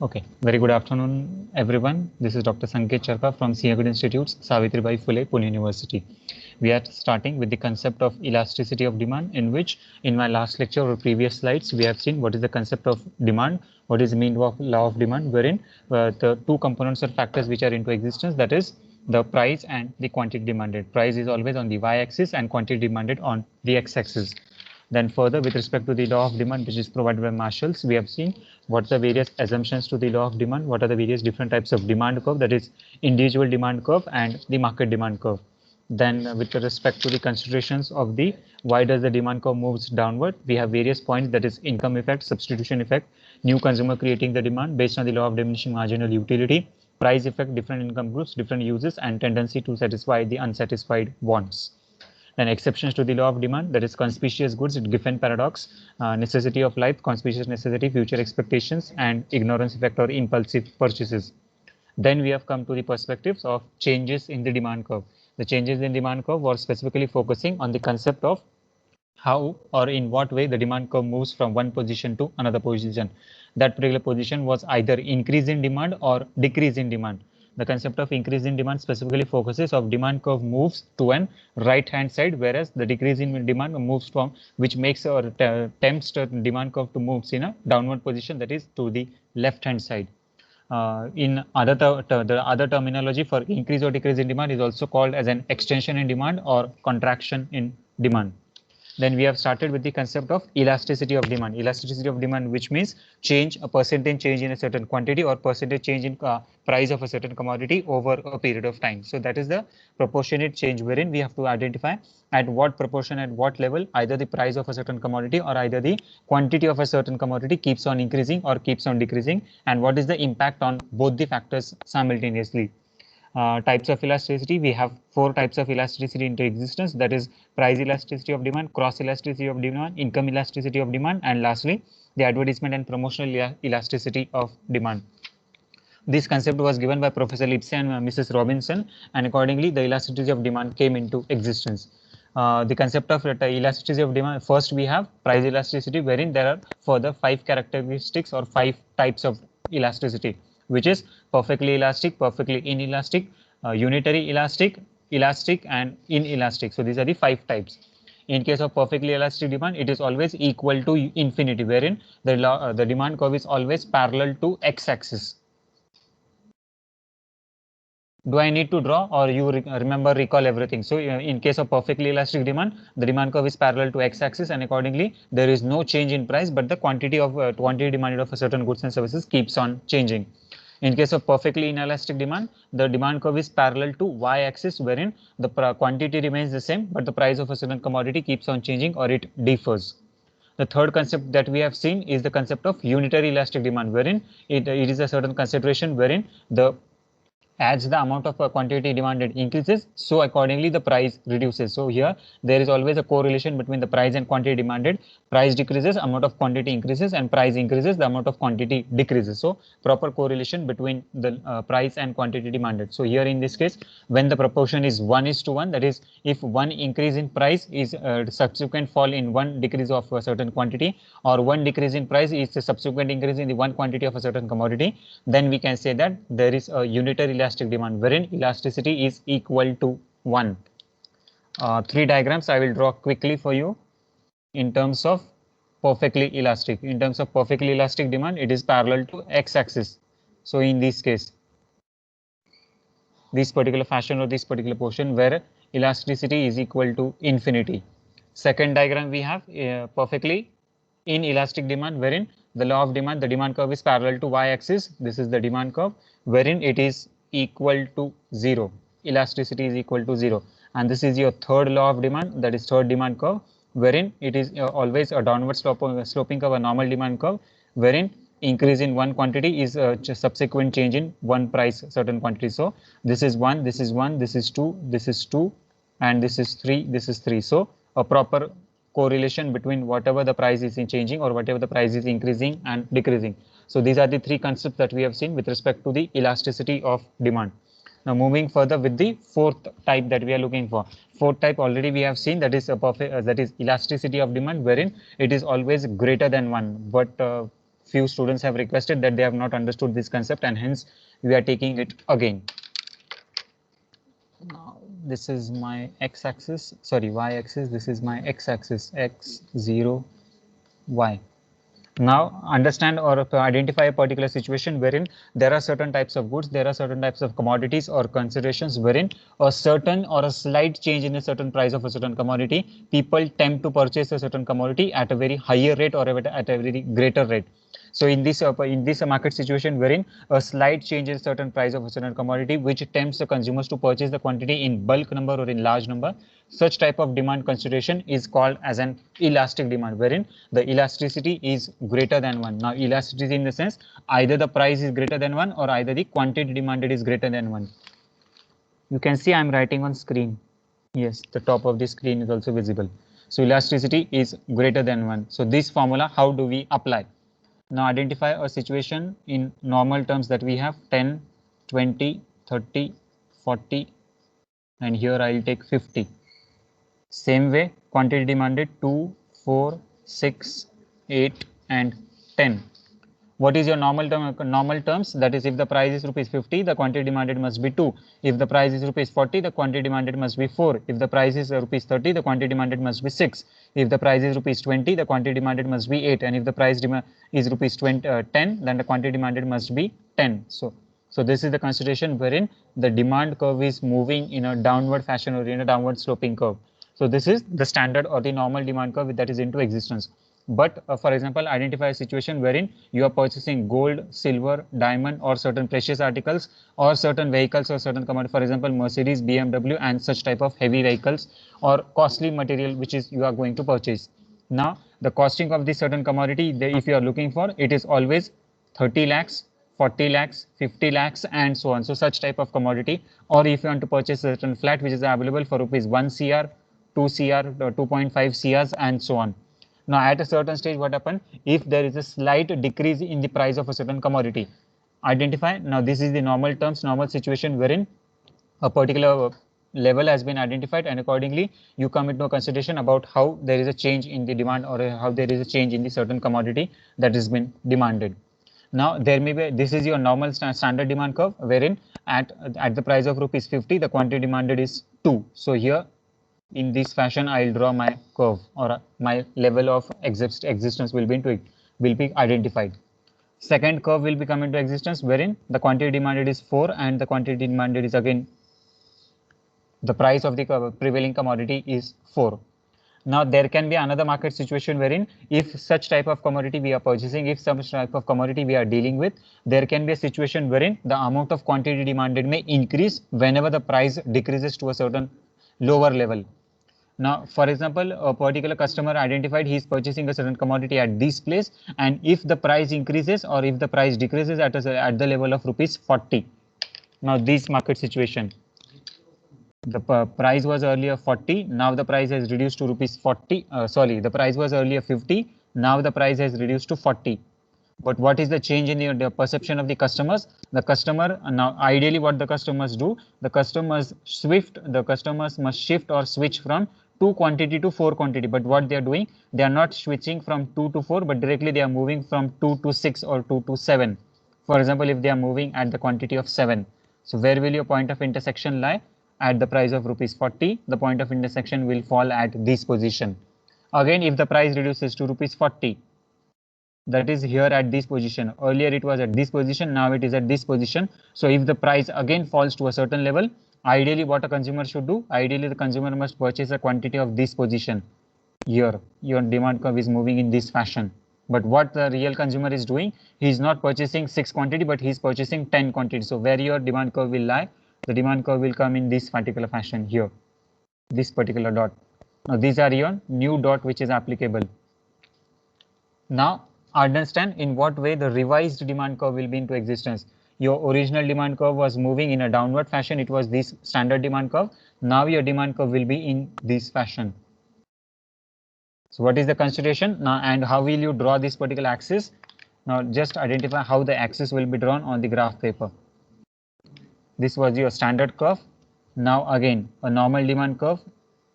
Okay, very good afternoon, everyone. This is Dr. Sanket Charka from Siya Good Institute's Savitribai Phule, Pune University. We are starting with the concept of elasticity of demand, in which, in my last lecture or previous slides, we have seen what is the concept of demand, what is the meaning of law of demand, wherein the two components or factors which are into existence, that is the price and the quantity demanded. Price is always on the y-axis and quantity demanded on the x-axis. Then further, with respect to the law of demand, which is provided by Marshalls, we have seen what the various assumptions to the law of demand, what are the various different types of demand curve, that is individual demand curve and the market demand curve. Then with respect to the considerations of the why does the demand curve moves downward, we have various points, that is income effect, substitution effect, new consumer creating the demand based on the law of diminishing marginal utility, price effect, different income groups, different uses, and tendency to satisfy the unsatisfied wants. Then exceptions to the law of demand, that is conspicuous goods, Giffen paradox, necessity of life, conspicuous necessity, future expectations, and ignorance effect or impulsive purchases. Then we have come to the perspectives of changes in the demand curve. The changes in demand curve were specifically focusing on the concept of how or in what way the demand curve moves from one position to another position. That particular position was either increase in demand or decrease in demand. The concept of increase in demand specifically focuses of demand curve moves to an right hand side, whereas the decrease in demand moves from, which makes or tempts the demand curve to move in a downward position, that is to the left hand side. In other the other terminology for increase or decrease in demand is also called as an extension in demand or contraction in demand. Then we have started with the concept of elasticity of demand. Elasticity of demand, which means change, a percentage change in a certain quantity or percentage change in price of a certain commodity over a period of time. So that is the proportionate change, wherein we have to identify at what proportion, at what level, either the price of a certain commodity or either the quantity of a certain commodity keeps on increasing or keeps on decreasing, and what is the impact on both the factors simultaneously. Types of elasticity, we have four types of elasticity into existence, that is price elasticity of demand, cross elasticity of demand, income elasticity of demand, and lastly the advertisement and promotional elasticity of demand. This concept was given by Professor Lipsey and Mrs. Robinson, and accordingly the elasticity of demand came into existence. The concept of elasticity of demand, first we have price elasticity, wherein there are further 5 characteristics or 5 types of elasticity, which is perfectly elastic, perfectly inelastic, unitary elastic, elastic, and inelastic. So these are the 5 types. In case of perfectly elastic demand, it is always equal to infinity, wherein the demand curve is always parallel to x-axis. Do I need to draw, or you remember, recall everything? So in case of perfectly elastic demand, the demand curve is parallel to x-axis, and accordingly there is no change in price, but the quantity demanded of a certain goods and services keeps on changing. In case of perfectly inelastic demand, the demand curve is parallel to y-axis, wherein the quantity remains the same, but the price of a certain commodity keeps on changing or it differs. The third concept that we have seen is the concept of unitary elastic demand, wherein it is a certain consideration wherein the as the amount of quantity demanded increases, so accordingly the price reduces. So here there is always a correlation between the price and quantity demanded. Price decreases, amount of quantity increases, and price increases, the amount of quantity decreases. So proper correlation between the price and quantity demanded. So here in this case, when the proportion is 1:1, that is, if one increase in price is subsequent fall in one decrease of a certain quantity, or one decrease in price is a subsequent increase in the one quantity of a certain commodity, then we can say that there is a unitary elastic demand, wherein elasticity is equal to 1. 3 diagrams I will draw quickly for you in terms of perfectly elastic. In terms of perfectly elastic demand, it is parallel to x-axis. So in this case, this particular fashion or this particular portion where elasticity is equal to infinity. Second diagram we have perfectly inelastic demand, wherein the law of demand, the demand curve is parallel to y-axis. This is the demand curve, wherein it is equal to 0. Elasticity is equal to 0. And this is your third law of demand, that is third demand curve, wherein it is always a downward sloping curve, a normal demand curve, wherein increase in one quantity is a subsequent change in one price certain quantity. So this is 1, this is 1, this is 2, this is 2, and this is 3, this is 3. So a proper correlation between whatever the price is changing or whatever the price is increasing and decreasing. So these are the 3 concepts that we have seen with respect to the elasticity of demand. Now moving further with the fourth type that we are looking for. Fourth type already we have seen, that is a perfect that is elasticity of demand, wherein it is always greater than 1, but few students have requested that they have not understood this concept, and hence we are taking it again. Now this is my x-axis, sorry, y-axis. This is my x-axis, x0, y. Now understand or identify a particular situation wherein there are certain types of goods, there are certain types of commodities or considerations wherein a certain or a slight change in a certain price of a certain commodity, people tend to purchase a certain commodity at a very higher rate or at a very greater rate. So in this market situation wherein a slight change in certain price of a certain commodity which tempts the consumers to purchase the quantity in bulk number or in large number, such type of demand consideration is called as an elastic demand, wherein the elasticity is greater than 1. Now elasticity in the sense either the price is greater than 1 or either the quantity demanded is greater than 1. You can see I'm writing on screen. Yes, the top of the screen is also visible. So elasticity is greater than 1. So this formula, how do we apply? Now identify a situation in normal terms that we have 10, 20, 30, 40, and here I'll take 50. Same way, quantity demanded 2, 4, 6, 8, and 10. What is your normal terms? That is, if the price is rupees 50, the quantity demanded must be 2. If the price is rupees 40, the quantity demanded must be 4. If the price is rupees 30, the quantity demanded must be 6. If the price is rupees 20, the quantity demanded must be 8. And if the price is rupees 10, then the quantity demanded must be 10. So this is the consideration wherein the demand curve is moving in a downward fashion or in a downward sloping curve. So this is the standard or the normal demand curve that is into existence. But for example, identify a situation wherein you are purchasing gold, silver, diamond, or certain precious articles, or certain vehicles or certain commodity, for example, Mercedes, BMW, and such type of heavy vehicles or costly material which is you are going to purchase. Now, the costing of this certain commodity, if you are looking for, it is always 30 lakhs, 40 lakhs, 50 lakhs, and so on. So such type of commodity, or if you want to purchase a certain flat which is available for rupees 1 CR, 2 CR, 2.5 CRs, and so on. Now at a certain stage, what happens if there is a slight decrease in the price of a certain commodity? Identify. Now this is the normal terms, normal situation wherein a particular level has been identified, and accordingly you come into a consideration about how there is a change in the demand or how there is a change in the certain commodity that has been demanded. Now there may be, this is your normal standard demand curve wherein at the price of rupees 50, the quantity demanded is 2. So here in this fashion I'll draw my curve, or my level of existence will be identified. Second curve will be come into existence wherein the quantity demanded is 4 and the quantity demanded is again the price of the prevailing commodity is 4. Now there can be another market situation wherein if such type of commodity we are purchasing, if such type of commodity we are dealing with, there can be a situation wherein the amount of quantity demanded may increase whenever the price decreases to a certain lower level. Now, for example, a particular customer identified he is purchasing a certain commodity at this place, and if the price increases or if the price decreases at the level of rupees 40. Now, this market situation, the price was earlier 40, now the price has reduced to rupees 40. Sorry, the price was earlier 50, now the price has reduced to 40. But what is the change in the perception of the customers? The customer, now ideally what the customers do, the customers must shift or switch from 2 quantity to 4 quantity. But what they are doing, they are not switching from 2 to 4, but directly they are moving from 2 to 6 or 2 to 7. For example, if they are moving at the quantity of 7. So where will your point of intersection lie? At the price of rupees 40, the point of intersection will fall at this position. Again, if the price reduces to rupees 40, that is here at this position. Earlier it was at this position, now it is at this position. So if the price again falls to a certain level, ideally what a consumer should do, ideally the consumer must purchase a quantity of this position. Here your demand curve is moving in this fashion. But what the real consumer is doing, he is not purchasing 6 quantity, but he is purchasing 10 quantity. So where your demand curve will lie, the demand curve will come in this particular fashion here, this particular dot. Now these are your new dot which is applicable. Now understand in what way the revised demand curve will be into existence. Your original demand curve was moving in a downward fashion, it was this standard demand curve. Now your demand curve will be in this fashion. So what is the consideration now, and how will you draw this particular axis? Now just identify how the axis will be drawn on the graph paper. This was your standard curve. Now again a normal demand curve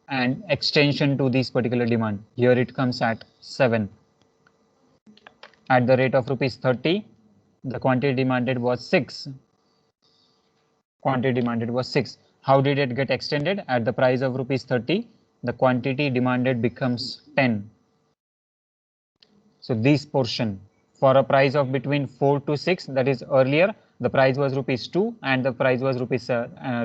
and extension to this particular demand. Here it comes at 7. at the rate of rupees 30, the quantity demanded was 6. Quantity demanded was 6. How did it get extended? At the price of rupees 30, the quantity demanded becomes 10. So this portion for a price of between 4 to 6, that is earlier the price was rupees 2 and the price was rupees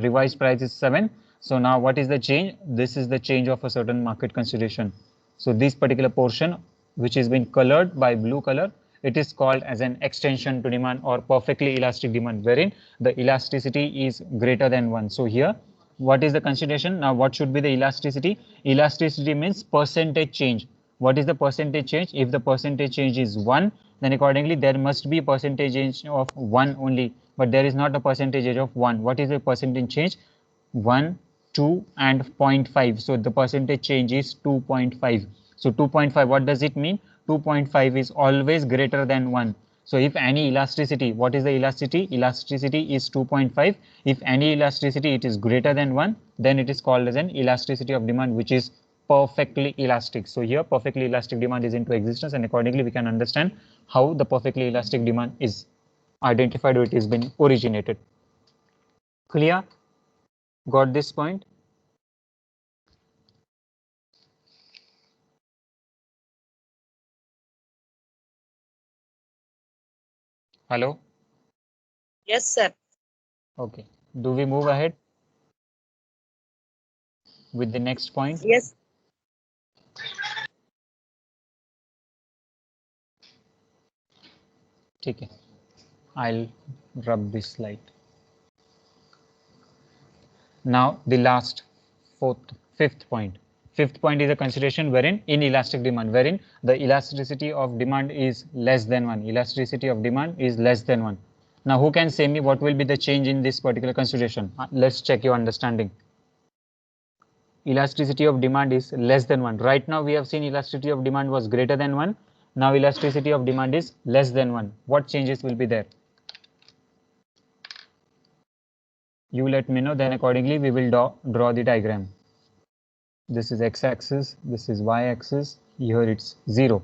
revised price is 7. So now what is the change? This is the change of a certain market consideration. So this particular portion which is been colored by blue color, it is called as an extension to demand or perfectly elastic demand, wherein the elasticity is greater than 1. So here what is the consideration? Now what should be the elasticity? Elasticity means percentage change. What is the percentage change? If the percentage change is 1, then accordingly there must be percentage change of 1 only, but there is not a percentage change of 1. What is the percentage change? 1, 2 and 0.5. So the percentage change is 2.5. So 2.5, what does it mean? 2.5 is always greater than 1. So if any elasticity, what is the elasticity? Elasticity is 2.5. If any elasticity it is greater than 1, then it is called as an elasticity of demand, which is perfectly elastic. So here perfectly elastic demand is into existence, and accordingly we can understand how the perfectly elastic demand is identified or it has been originated. Clear? Got this point? Hello? Yes, sir. Okay. Do we move ahead with the next point? Yes. Okay. I'll rub this slide. Now the last fifth point. Fifth point is a consideration wherein inelastic demand, wherein the elasticity of demand is less than 1. Elasticity of demand is less than 1. Now who can say me what will be the change in this particular consideration? Let's check your understanding. Elasticity of demand is less than 1. Right now we have seen elasticity of demand was greater than 1. Now elasticity of demand is less than 1. What changes will be there? You let me know, then accordingly we will draw the diagram. This is x-axis, this is y-axis, here it's 0.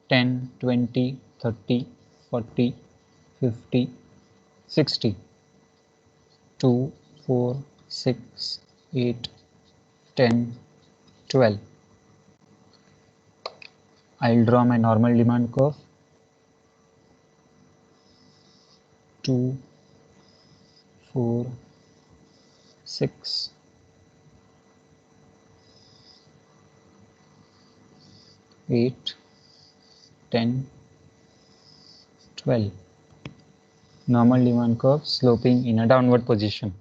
Ten, 20, 30, 40, 50, 60, 2, 4, 6, 8, 10, 12. I'll draw my normal demand curve. 2, 4, 6, 8, 10, 12. Normal demand curve sloping in a downward position.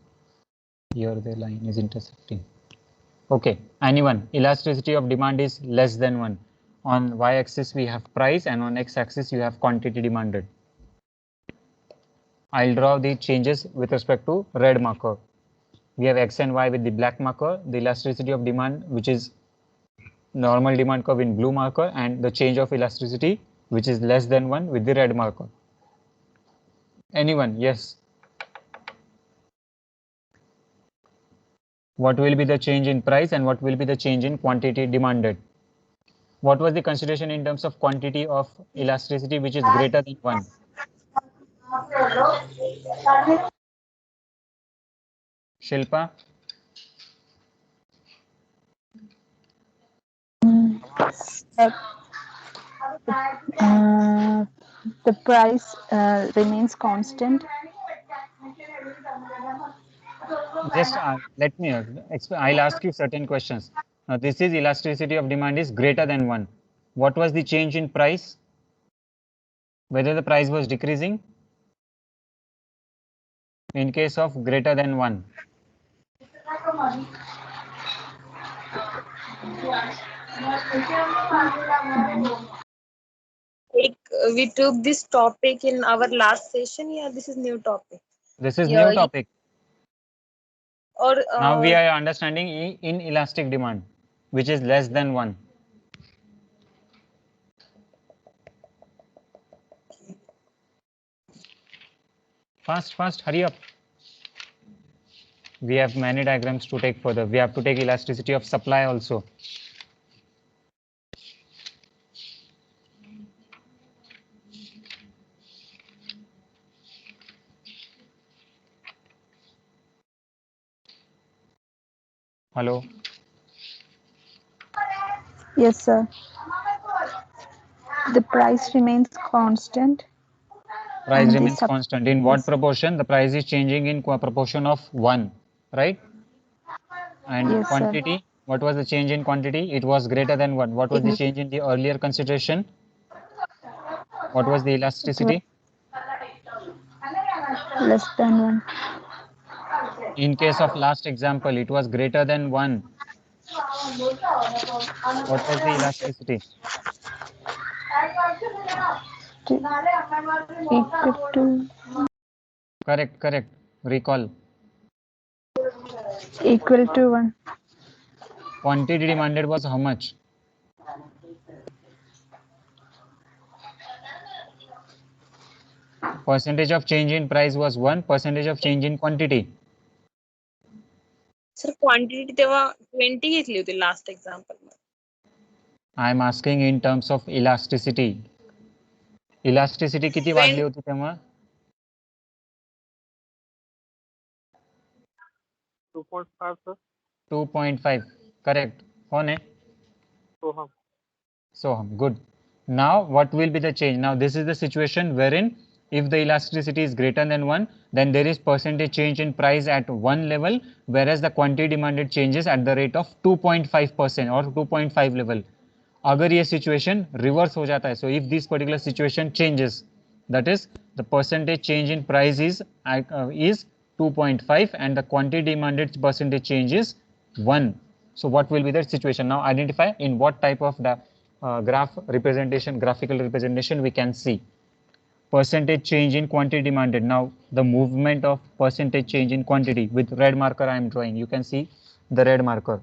Here the line is intersecting. Okay, anyone, elasticity of demand is less than 1. On y-axis we have price and on x-axis you have quantity demanded. I'll draw the changes with respect to red marker. We have x and y with the black marker, the elasticity of demand which is normal demand curve in blue marker, and the change of elasticity which is less than 1 with the red marker. Anyone? Yes. What will be the change in price and what will be the change in quantity demanded? What was the consideration in terms of quantity of elasticity which is greater than 1? Shilpa? The price remains constant. Just let me, I'll ask you certain questions. Now, this is elasticity of demand is greater than 1. What was the change in price? Whether the price was decreasing in case of greater than 1. Like we took this topic in our last session. Yeah, this is new topic. This is Yeah, new topic. or Now we are understanding inelastic demand, which is less than 1. Fast, hurry up. We have many diagrams to take further. We have to take elasticity of supply also. Hello. Yes, sir. The price remains constant. Price And the remains constant. In what yes. proportion? The price is changing in proportion of 1, right? And Yes, sir. quantity, what was the change in quantity? It was greater than 1. What was the change in the earlier consideration? What was the It was elasticity? less than 1. In case of last example, it was greater than 1. What was the elasticity? Equal to Correct. Recall. equal to 1. Quantity demanded was how much? Percentage of change in price was 1. Percentage of change in quantity. Sir quantity तेव्हा 20 घेतली होती last example मध्ये. I am asking in terms of elasticity. Elasticity किती वाढली होती तेव्हा? 2.5 sir. 2.5. Correct. कौन है? Soham. Soham. Good. Now what will be the change? Now this is the situation wherein if the elasticity is greater than 1, then there is percentage change in price at 1 level, whereas the quantity demanded changes at the rate of 2.5% or 2.5 level. अगर ये situation reverse हो जाता है, so if this particular situation changes, that is the percentage change in price is 2.5 and the quantity demanded percentage change is 1. So what will be that situation? Now identify in what type of the graphical representation we can see. Percentage change in quantity demanded. Now the movement of percentage change in quantity with red marker I am drawing. You can see the red marker.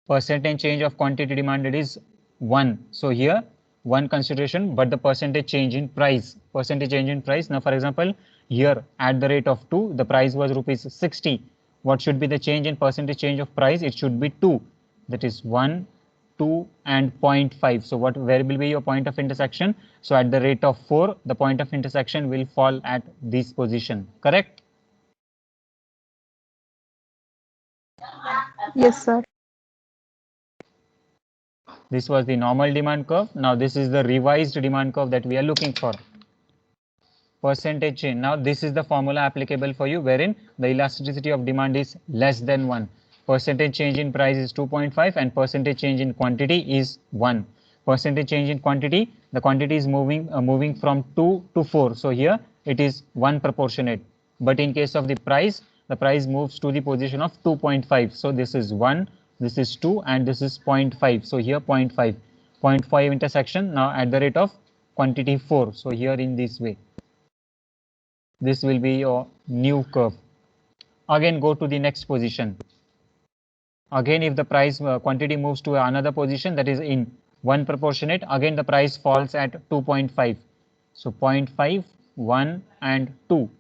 Percentage change of quantity demanded is 1. So here 1 consideration, but the percentage change in price. Percentage change in price. Now for example, here at the rate of 2, the price was rupees 60. What should be the change in percentage change of price? It should be 2. That is 1, 2 and 0.5. So where will be your point of intersection? So at the rate of 4, the point of intersection will fall at this position. Correct? Yes, sir. This was the normal demand curve. Now this is the revised demand curve that we are looking for. Percentage change. Now this is the formula applicable for you wherein the elasticity of demand is less than 1. Percentage change in price is 2.5 and percentage change in quantity is 1. Percentage change in quantity, the quantity is moving from 2 to 4. So here it is 1 proportionate. But in case of the price moves to the position of 2.5. So this is 1, this is 2 and this is 0.5. So here 0.5. 0.5 intersection now at the rate of quantity 4. So here in this way. This will be your new curve. Again go to the next position. Again if the price quantity moves to another position, that is in 1 proportionate, again the price falls at 2.5. So 0.5, 1 and 2.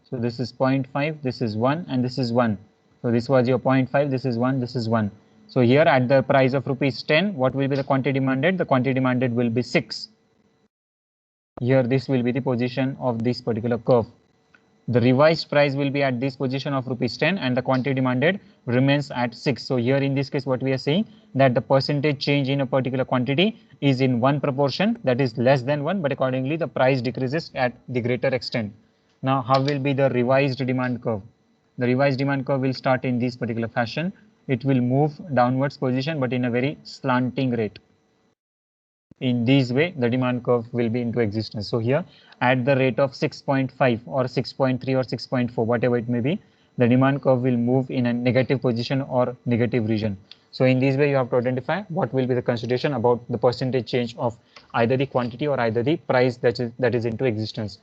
So this is 0.5, this is 1 and this is 1. So this was your 0.5, this is 1, this is 1. So here at the price of rupees 10, what will be the quantity demanded? The quantity demanded will be 6. Here this will be the position of this particular curve. The revised price will be at this position of rupees 10 and the quantity demanded remains at 6. So here in this case what we are saying that the percentage change in a particular quantity is in 1 proportion, that is less than 1, but accordingly the price decreases at the greater extent. Now how will be the revised demand curve? The revised demand curve will start in this particular fashion. It will move downwards position but in a very slanting rate. In this way the demand curve will be into existence. So here at the rate of 6.5 or 6.3 or 6.4, whatever it may be, the demand curve will move in a negative position or negative region. So in this way you have to identify what will be the consideration about the percentage change of either the quantity or either the price that is into existence.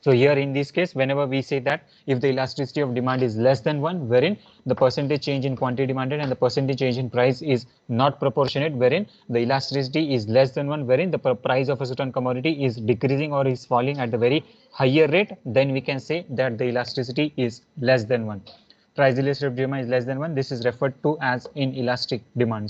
So here in this case, whenever we say that if the elasticity of demand is less than 1, wherein the percentage change in quantity demanded and the percentage change in price is not proportionate, wherein the elasticity is less than 1, wherein the price of a certain commodity is decreasing or is falling at a very higher rate, then we can say that the elasticity is less than 1. Price elasticity of demand is less than 1. This is referred to as inelastic demand.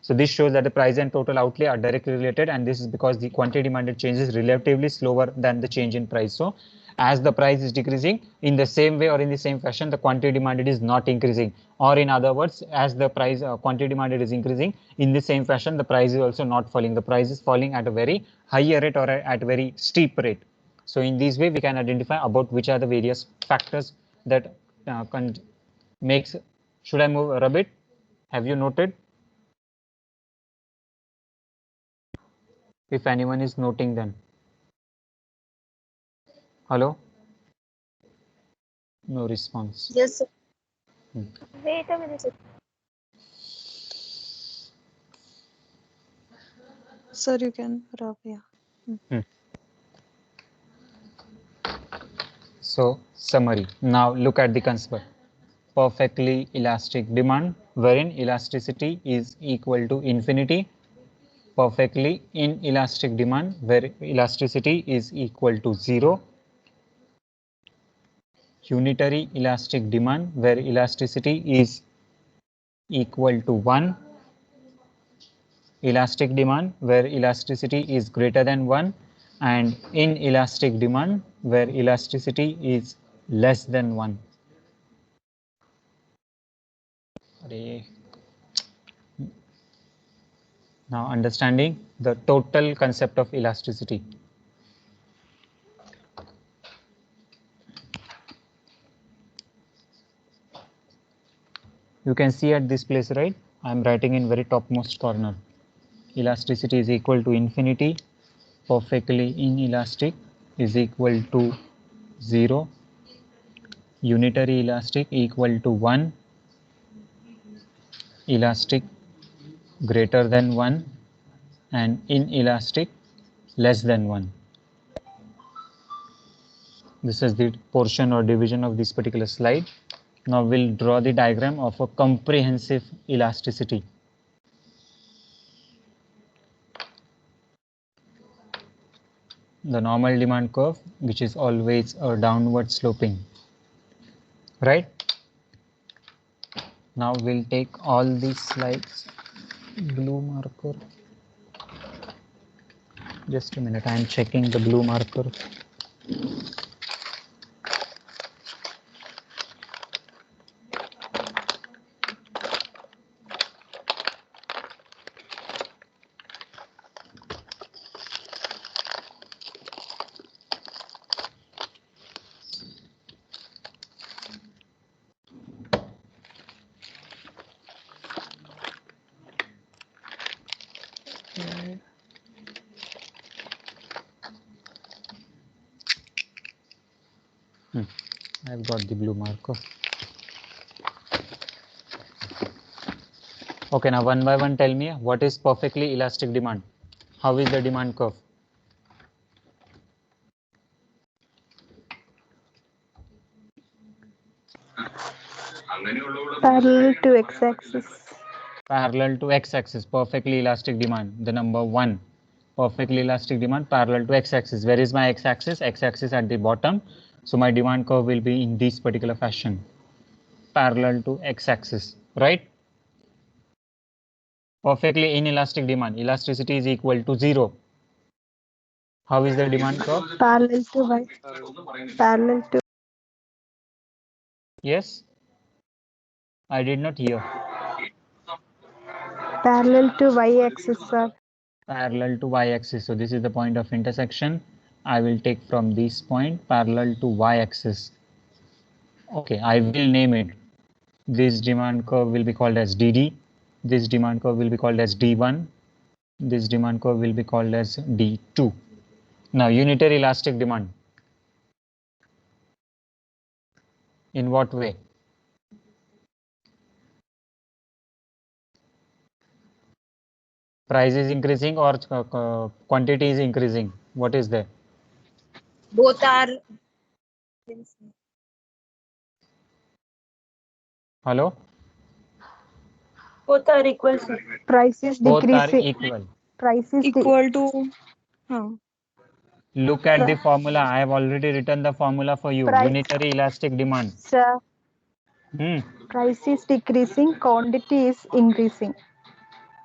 So this shows that the price and total outlay are directly related, and this is because the quantity demanded changes relatively slower than the change in price. So as the price is decreasing, in the same way or in the same fashion, the quantity demanded is not increasing. Or in other words, as the price quantity demanded is increasing, in the same fashion, the price is also not falling. The price is falling at a very higher rate or at a very steep rate. So in this way, we can identify about which are the various factors that makes. Should I rub it? Have you noted? If anyone is noting, then hello, no response. Yes, sir. Wait a minute. Sir, you can rub, yeah. So summary. Now look at the concept. Perfectly elastic demand, wherein elasticity is equal to infinity. Perfectly inelastic demand, where elasticity is equal to 0. Unitary elastic demand, where elasticity is equal to 1. Elastic demand, where elasticity is greater than 1, and inelastic demand, where elasticity is less than 1. Now understanding the total concept of elasticity. You can see at this place, right? I am writing in very topmost corner. Elasticity is equal to infinity. Perfectly inelastic is equal to 0. Unitary elastic equal to 1. Elastic greater than 1, and inelastic less than 1. This is the portion or division of this particular slide. Now we'll draw the diagram of a comprehensive elasticity. The normal demand curve, which is always a downward sloping, right? Now we'll take all these slides. Blue marker. Just a minute, I am checking the blue marker. I've got the blue marker. Okay, now one by one tell me what is perfectly elastic demand. How is the demand curve? Parallel to x-axis. Parallel to x-axis, perfectly elastic demand. The number 1, perfectly elastic demand parallel to x-axis. Where is my x-axis? X-axis at the bottom. So my demand curve will be in this particular fashion, parallel to x-axis, right? Perfectly inelastic demand, elasticity is equal to 0. How is the demand curve? Parallel to y. Parallel to. Yes, I did not hear. Parallel to y-axis, sir. Parallel to y-axis. So this is the point of intersection. I will take from this point parallel to y-axis. Okay, I will name it. This demand curve will be called as DD. This demand curve will be called as D1. This demand curve will be called as D2. Now, unitary elastic demand. In what way? Price is increasing or quantity is increasing? What is there? Both are. Hello? Both are equal, sir. Price is Both are decreasing. equal. Price is Equal to, huh. Look at the formula. I have already written the formula for you. Price. Unitary elastic demand. Sir, Hmm. price is decreasing, quantity is increasing.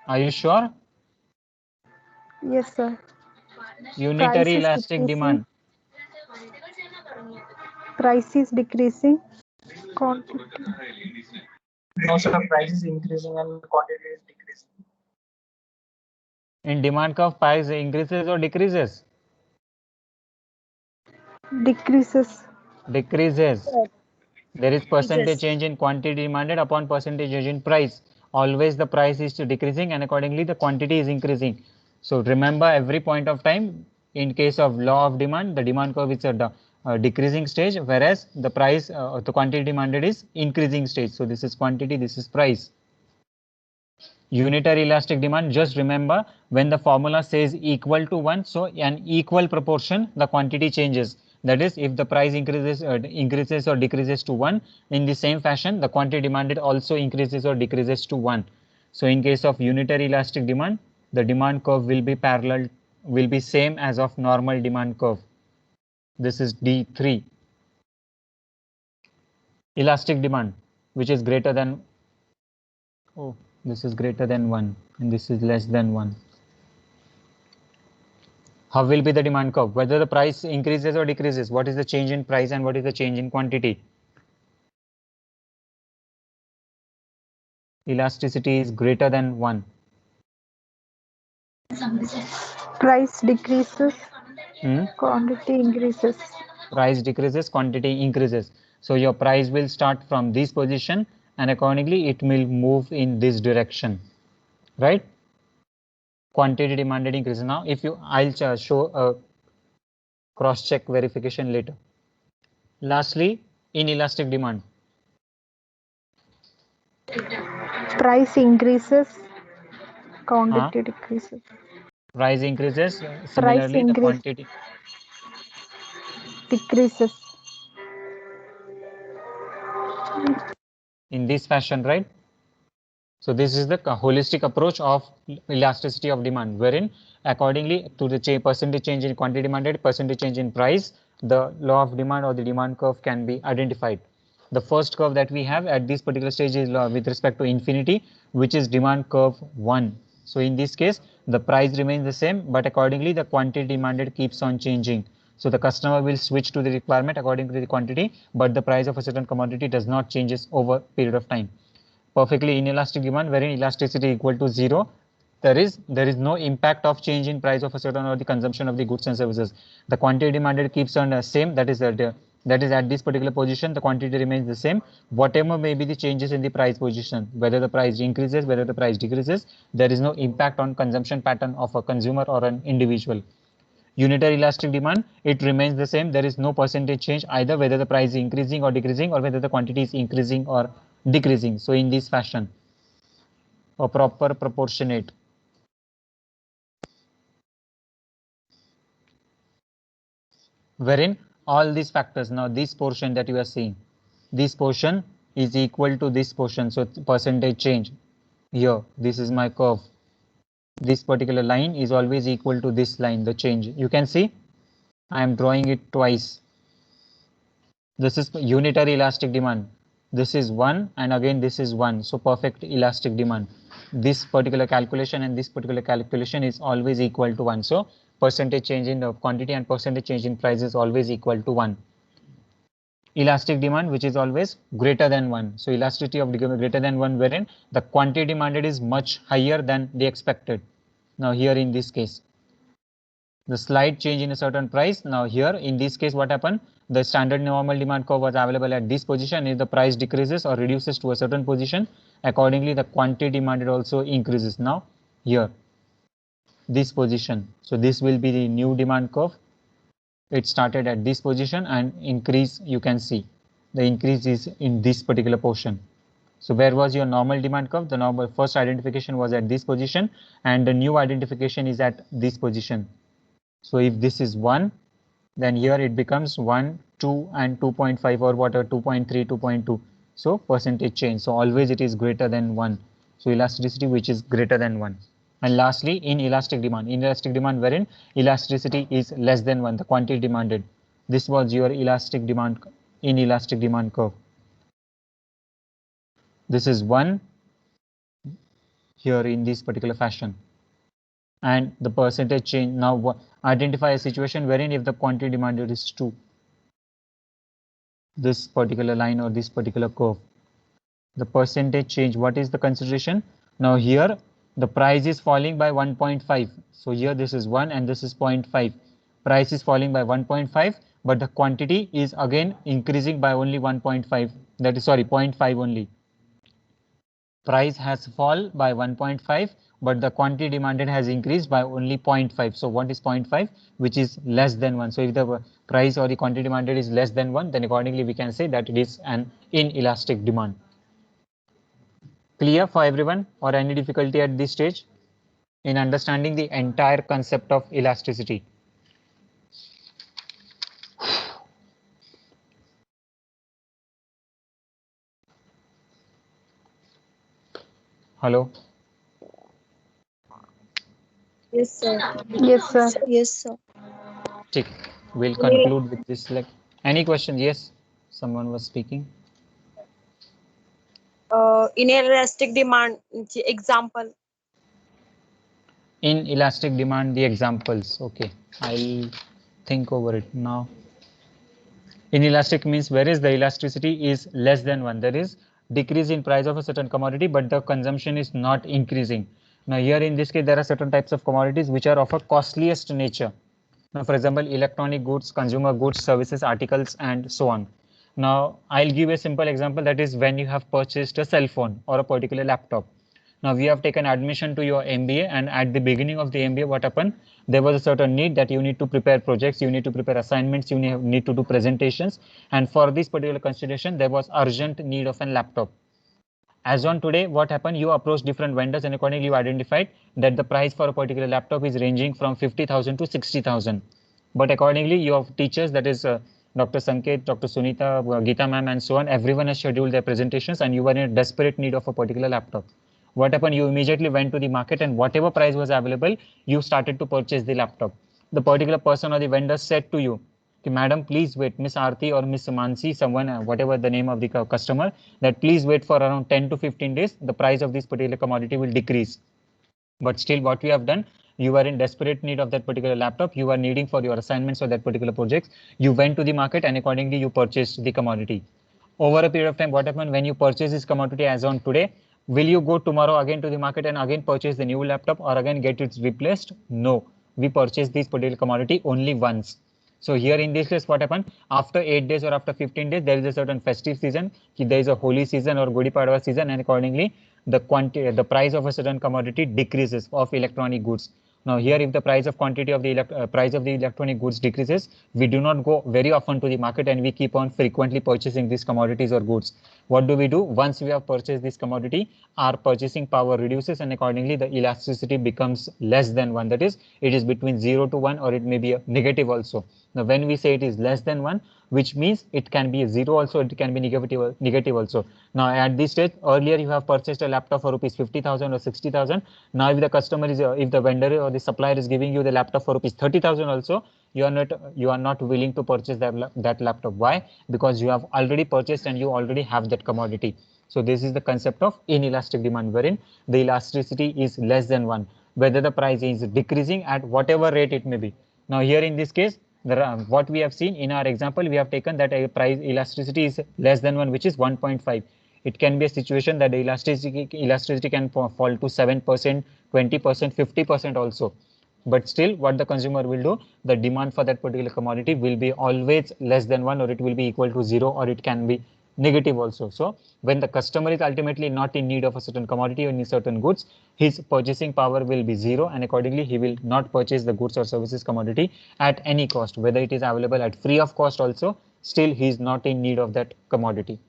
Are you sure? Yes, sir. Unitary is elastic decreasing. demand. Price is decreasing, quantity. No, sir, price is increasing and quantity is decreasing. In demand curve, price increases or decreases? Decreases. Decreases. There is percentage Decreases. change in quantity demanded upon percentage change in price. Always the price is decreasing and accordingly the quantity is increasing. So remember every point of time, in case of law of demand, the demand curve is at the decreasing stage, whereas the price, the quantity demanded is increasing stage. So this is quantity, this is price. Unitary elastic demand, just remember when the formula says equal to 1, so an equal proportion the quantity changes. That is, if the price increases or decreases to 1, in the same fashion the quantity demanded also increases or decreases to 1. So in case of unitary elastic demand, the demand curve will be parallel, will be same as of normal demand curve. This is D3. Elastic demand, which is greater than, oh, this is greater than 1 and this is less than 1. How will be the demand curve? Whether the price increases or decreases, what is the change in price and what is the change in quantity? Elasticity is greater than 1. Price decreases, Hmm? quantity increases. Price decreases, quantity increases. So your price will start from this position and accordingly it will move in this direction, right? Quantity demanded increases. Now if you, I'll show a cross-check verification later. Lastly, inelastic demand. Price increases, quantity decreases. Price increases, similarly the quantity decreases. in this fashion, right? So this is the holistic approach of elasticity of demand, wherein accordingly to the percentage change in quantity demanded, percentage change in price, the law of demand or the demand curve can be identified. The first curve that we have at this particular stage is with respect to infinity, which is demand curve 1. So in this case, the price remains the same, but accordingly the quantity demanded keeps on changing. So the customer will switch to the requirement according to the quantity, but the price of a certain commodity does not changes over period of time. Perfectly inelastic demand, wherein elasticity equal to 0, there is no impact of change in price of a certain or the consumption of the goods and services. The quantity demanded keeps on same, that is at this particular position the quantity remains the same, whatever may be the changes in the price position, whether the price increases, whether the price decreases, there is no impact on consumption pattern of a consumer or an individual. Unitary elastic demand, it remains the same, there is no percentage change either whether the price is increasing or decreasing or whether the quantity is increasing or decreasing. So in this fashion, a proper proportionate. Wherein all these factors, now this portion that you are seeing, this portion is equal to this portion, so percentage change. Here, this is my curve. This particular line is always equal to this line, the change. You can see, I am drawing it twice. This is unitary elastic demand. This is 1 and again this is 1. So perfect elastic demand. This particular calculation and this particular calculation is always equal to 1. So percentage change in the quantity and percentage change in price is always equal to 1. Elastic demand, which is always greater than 1. So elasticity of greater than 1, wherein the quantity demanded is much higher than the expected. Now here in this case, the slight change in a certain price. Now here in this case what happened, the standard normal demand curve was available at this position. If the price decreases or reduces to a certain position, accordingly the quantity demanded also increases. Now here this position, so this will be the new demand curve. It started at this position and increase, you can see the increase is in this particular portion. So where was your normal demand curve? The normal first identification was at this position and the new identification is at this position. So if this is 1, then here it becomes 1, 2 and 2.5 or what, 2.3, 2.2. So percentage change. So always it is greater than 1. So elasticity which is greater than 1. And lastly, inelastic demand wherein elasticity is less than 1, the quantity demanded. This was your inelastic demand curve. This is 1 here in this particular fashion. And the percentage change, now identify a situation wherein if the quantity demanded is 2, this particular line or this particular curve, the percentage change, what is the consideration? Now here the price is falling by 1.5. So here this is 1 and this is 0.5. Price is falling by 1.5, but the quantity is again increasing by only 1.5. That is, sorry, 0.5 only. Price has fall by 1.5, but the quantity demanded has increased by only 0.5. So what is 0.5? Which is less than 1. So if the price or the quantity demanded is less than 1, then accordingly we can say that it is an inelastic demand. Clear for everyone, or any difficulty at this stage in understanding the entire concept of elasticity? Hello? Yes, sir. Yes, sir. Yes, sir. Tick. We'll conclude with this. Like, any question? Yes, someone was speaking. Inelastic demand example. Inelastic demand, the examples. Okay, I'll think over it now. Inelastic means whereas the elasticity is less than 1, there is decrease in price of a certain commodity, but the consumption is not increasing. Now here in this case, there are certain types of commodities which are of a costliest nature. Now, for example, electronic goods, consumer goods, services, articles, and so on. Now, I'll give a simple example, that is when you have purchased a cell phone or a particular laptop. Now, we have taken admission to your MBA, and at the beginning of the MBA, what happened? There was a certain need that you need to prepare projects, you need to prepare assignments, you need to do presentations. And for this particular consideration, there was urgent need of a laptop. As on today, what happened? You approached different vendors and accordingly you identified that the price for a particular laptop is ranging from 50,000 to 60,000. But accordingly, your teachers, that is Dr. Sanket, Dr. Sunita, Geeta ma'am, and so on, everyone has scheduled their presentations and you were in a desperate need of a particular laptop. What happened? You immediately went to the market and whatever price was available, you started to purchase the laptop. The particular person or the vendor said to you, Madam, please wait, Miss Aarti or Miss Mansi, someone, whatever the name of the customer, that please wait for around 10 to 15 days, the price of this particular commodity will decrease. But still what we have done, you are in desperate need of that particular laptop, you are needing for your assignments or that particular projects, you went to the market and accordingly you purchased the commodity. Over a period of time, what happened when you purchase this commodity as on today, will you go tomorrow again to the market and again purchase the new laptop or again get it replaced? No, we purchase this particular commodity only once. So here in this case, what happened? After 8 days or after 15 days, there is a certain festive season, there is a holy season or Gudi Padwa season, and accordingly, the price of a certain commodity decreases of electronic goods. Now here, if the price of quantity of the price of the electronic goods decreases, we do not go very often to the market and we keep on frequently purchasing these commodities or goods. What do we do? Once we have purchased this commodity, our purchasing power reduces and accordingly the elasticity becomes less than 1. That is, it is between 0 to 1 or it may be a negative also. Now when we say it is less than 1, which means it can be a 0 also, it can be negative also. Now at this stage, earlier you have purchased a laptop for rupees 50,000 or 60,000. Now if the customer is, if the vendor or the supplier is giving you the laptop for rupees 30,000 also, you are not willing to purchase that laptop. Why? Because you have already purchased and you already have that commodity. So this is the concept of inelastic demand, wherein the elasticity is less than 1, whether the price is decreasing at whatever rate it may be. Now here in this case, what we have seen in our example, we have taken that a price elasticity is less than 1, which is 1.5. It can be a situation that the elasticity can fall to 7%, 20%, 50% also. But still, what the consumer will do, the demand for that particular commodity will be always less than 1 or it will be equal to 0 or it can be negative also. So when the customer is ultimately not in need of a certain commodity or any certain goods, his purchasing power will be 0 and accordingly he will not purchase the goods or services commodity at any cost, whether it is available at free of cost also, still he is not in need of that commodity.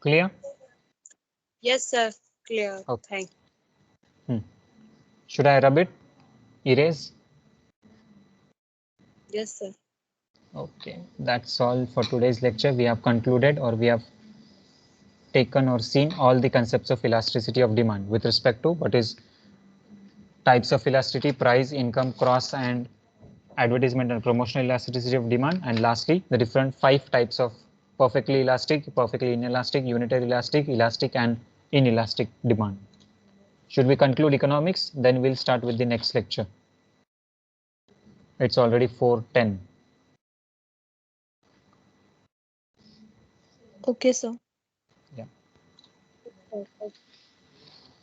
Clear? Yes, sir. Clear. Okay. Thank you. Should I rub it? Erase? Yes, sir. Okay, that's all for today's lecture. We have concluded, or we have taken or seen all the concepts of elasticity of demand with respect to what is types of elasticity, price, income, cross and advertisement and promotional elasticity of demand, and lastly the different 5 types of perfectly elastic, perfectly inelastic, unitary elastic, elastic and inelastic demand. Should we conclude economics? Then we'll start with the next lecture. It's already 4:10. Okay, sir. Yeah. Okay.